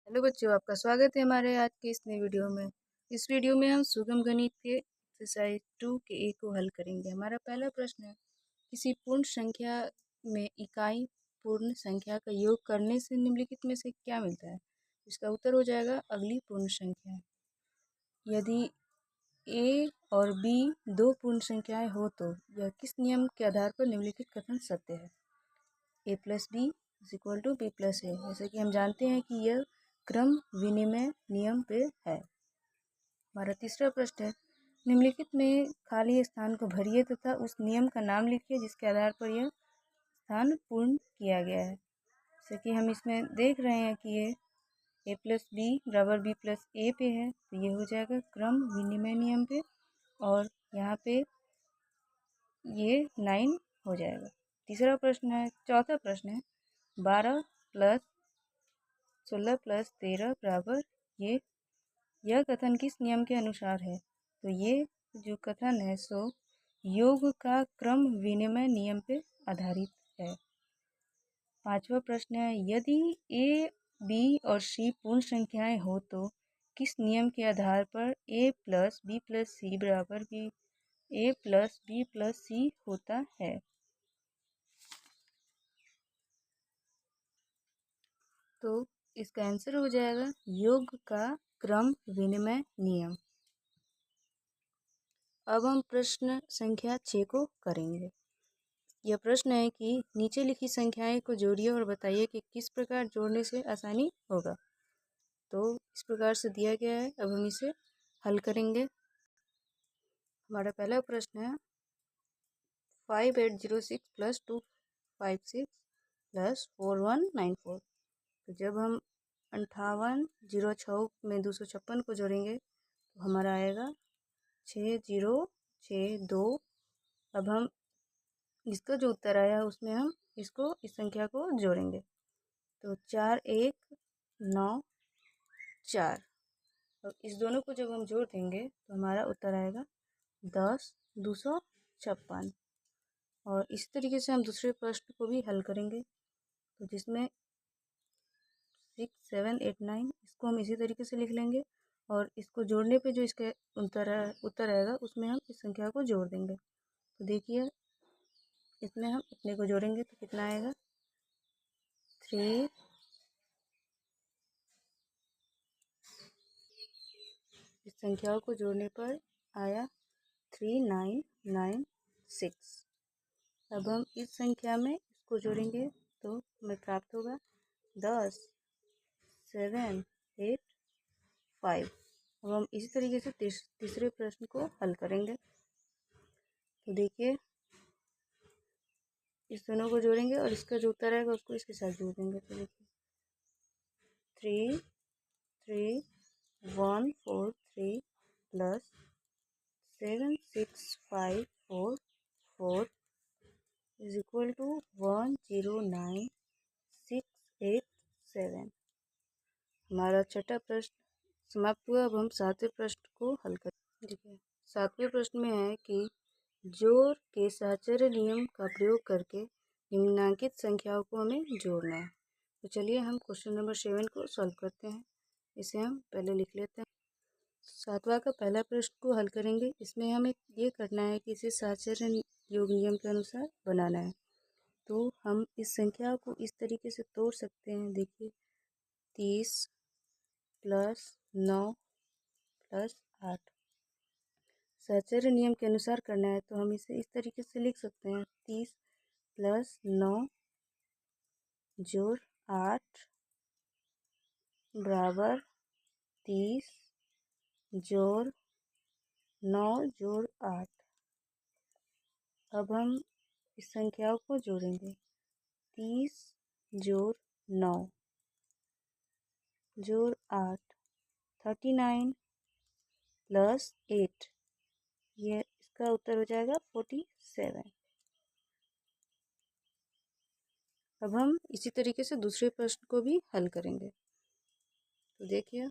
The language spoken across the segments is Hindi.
हेलो बच्चों, आपका स्वागत है हमारे आज के इस नई वीडियो में। इस वीडियो में हम सुगम गणित के एक्सरसाइज 2 के ए को हल करेंगे। हमारा पहला प्रश्न है, किसी पूर्ण संख्या में इकाई पूर्ण संख्या का योग करने से निम्नलिखित में से क्या मिलता है। इसका उत्तर हो जाएगा अगली पूर्ण संख्या। यदि ए और बी दो पूर्ण संख्याएं हो तो यह किस नियम के आधार पर निम्नलिखित कथन सत्य है। A plus B is equal to B plus A. जैसे कि हम जानते हैं कि यह क्रम विनिमय नियम पे है। हमारा तीसरा प्रश्न है, निम्नलिखित में खाली स्थान को भरिए तथा उस नियम का नाम लिखिए जिसके आधार पर यह स्थान पूर्ण किया गया है। जैसे कि हम इसमें देख रहे हैं कि ये ए प्लस बी बराबर बी प्लस ए पे है, तो ये हो जाएगा क्रम विनिमय नियम पे, और यहाँ पे ये 9 हो जाएगा। तीसरा प्रश्न है, चौथा प्रश्न है, 12 प्लस 16 प्लस 13 बराबर ये, यह कथन किस नियम के अनुसार है। तो ये जो कथन है सो योग का क्रम विनिमय नियम पे आधारित है। पांचवा प्रश्न है, यदि ए बी और सी पूर्ण संख्याएं हो तो किस नियम के आधार पर ए प्लस बी प्लस सी बराबर बी ए प्लस बी प्लस सी होता है। तो इसका आंसर हो जाएगा योग का क्रम विनिमय नियम। अब हम प्रश्न संख्या 6 को करेंगे। यह प्रश्न है कि नीचे लिखी संख्याएं को जोड़िए और बताइए कि किस प्रकार जोड़ने से आसानी होगा। तो इस प्रकार से दिया गया है, अब हम इसे हल करेंगे। हमारा पहला प्रश्न है 5806 प्लस 256 प्लस 4194। तो जब हम 5806 में 256 को जोड़ेंगे तो हमारा आएगा 6062। अब हम इसका जो उत्तर आया उसमें हम इसको इस संख्या को जोड़ेंगे तो 4194। और इस दोनों को जब हम जोड़ देंगे तो हमारा उत्तर आएगा 10,256। और इस तरीके से हम दूसरे प्रश्न को भी हल करेंगे, तो जिसमें 6789 इसको हम इसी तरीके से लिख लेंगे और इसको जोड़ने पे जो इसका उत्तर आएगा उसमें हम इस संख्या को जोड़ देंगे। तो देखिए इसमें हम इतने को जोड़ेंगे तो कितना आएगा 3, इस संख्याओं को जोड़ने पर आया 3996। अब हम इस संख्या में इसको जोड़ेंगे तो हमें प्राप्त होगा 10,785। अब हम इसी तरीके से तीसरे प्रश्न को हल करेंगे। तो देखिए इस दोनों को जोड़ेंगे और इसका जो उत्तर आएगा उसको इसके साथ जोड़ देंगे। तो देखिए 33143 प्लस 76544 इज इक्वल टू 109687। हमारा छठा प्रश्न समाप्त हुआ। अब हम सातवें प्रश्न को हल करें। देखिए सातवें प्रश्न में है कि जोड़ के साहचर्य नियम का प्रयोग करके निम्नलिखित संख्याओं को हमें जोड़ना है। तो चलिए हम क्वेश्चन नंबर 7 को सॉल्व करते हैं। इसे हम पहले लिख लेते हैं। सातवां का पहला प्रश्न को हल करेंगे। इसमें हमें ये करना है कि इसे साहचर्य योग नियम के अनुसार बनाना है। तो हम इस संख्या को इस तरीके से तोड़ सकते हैं। देखिए 30 प्लस 9 प्लस 8 साहचर्य नियम के अनुसार करना है, तो हम इसे इस तरीके से लिख सकते हैं 30 प्लस 9 जोड़ 8 बराबर 30 जोड़ 9 जोड़ 8। अब हम इस संख्याओं को जोड़ेंगे 30 जोड़ 9 जोड़ 8 39 प्लस 8, ये इसका उत्तर हो जाएगा 47। अब हम इसी तरीके से दूसरे प्रश्न को भी हल करेंगे। तो देखिए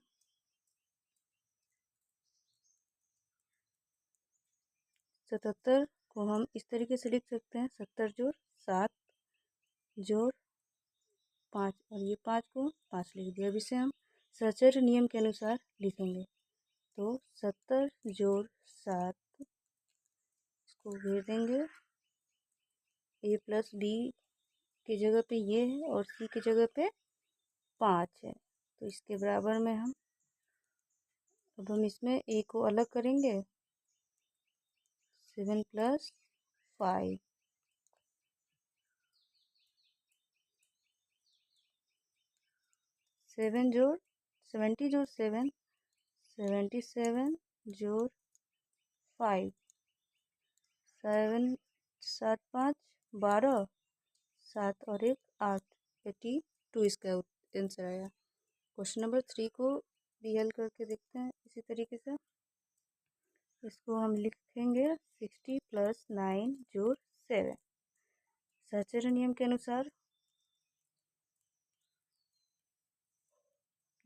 77 को हम इस तरीके से लिख सकते हैं 70 जोड़ 7 जोड़ 5, और ये 5 को 5 लिख दिया। अब इसे हम सचर नियम के अनुसार लिखेंगे। तो 70 जोड़ 7 इसको घेर देंगे। ए प्लस बी की जगह पे ये है और सी की जगह पे 5 है, तो इसके बराबर में अब हम इसमें ए को अलग करेंगे। 7 + 5 7 जोड़ 70 जोड़ 7 77 जोड़ 5 7 7 5 12 7 और 1 8 82 इसका आंसर आया। क्वेश्चन नंबर 3 को भी हल करके देखते हैं इसी तरीके से। इसको हम लिखेंगे 60 + 9 जोड़ 7। सचर नियम के अनुसार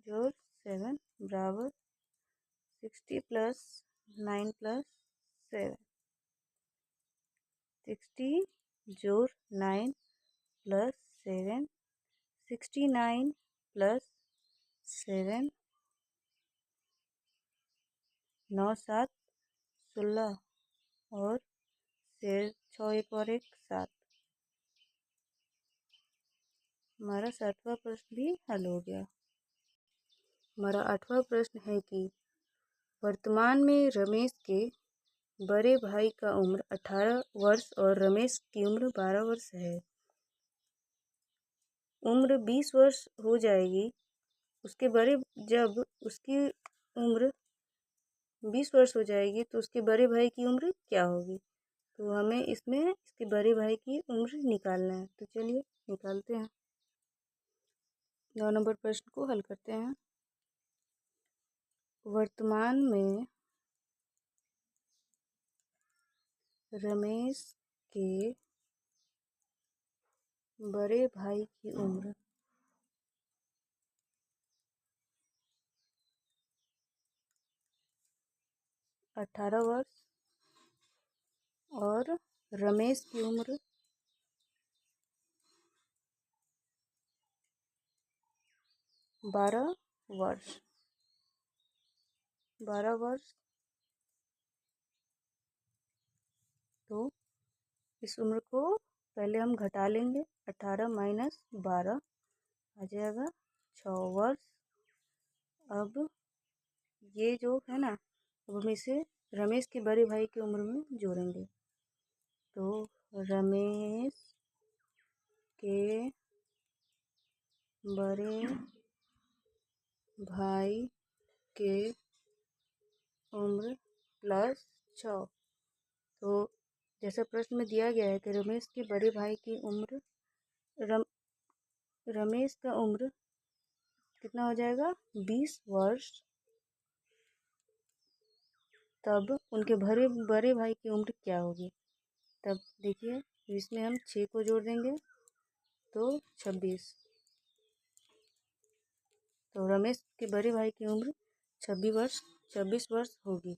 जोड़ 7 बराबर 60 + 9 + 7 60 जोड़ 9 + 7 69 + 7 9 7 16 और 6 1 और 1 7। हमारा 7वां प्रश्न भी हल हो गया। हमारा 8वां प्रश्न है कि वर्तमान में रमेश के बड़े भाई का उम्र 18 वर्ष और रमेश की उम्र 12 वर्ष है। उम्र 20 वर्ष हो जाएगी जब उसकी उम्र 20 वर्ष हो जाएगी तो उसके बड़े भाई की उम्र क्या होगी। तो हमें इसमें इसके बड़े भाई की उम्र निकालना है, तो चलिए निकालते हैं। 9 नंबर प्रश्न को हल करते हैं। वर्तमान में रमेश के बड़े भाई की उम्र 18 वर्ष और रमेश की उम्र 12 वर्ष। 12 वर्ष तो इस उम्र को पहले हम घटा लेंगे। 18 - 12 आ जाएगा 6 वर्ष। अब ये जो है ना, अब हम इसे रमेश के बड़े भाई की उम्र में जोड़ेंगे। तो रमेश के बड़े भाई के उम्र प्लस 6। तो जैसा प्रश्न में दिया गया है कि रमेश के बड़े भाई की उम्र रमेश का उम्र कितना हो जाएगा 20 वर्ष। तब उनके बड़े भाई की उम्र क्या होगी। तब देखिए इसमें हम 6 को जोड़ देंगे तो 26। तो रमेश के बड़े भाई की उम्र 26 वर्ष होगी।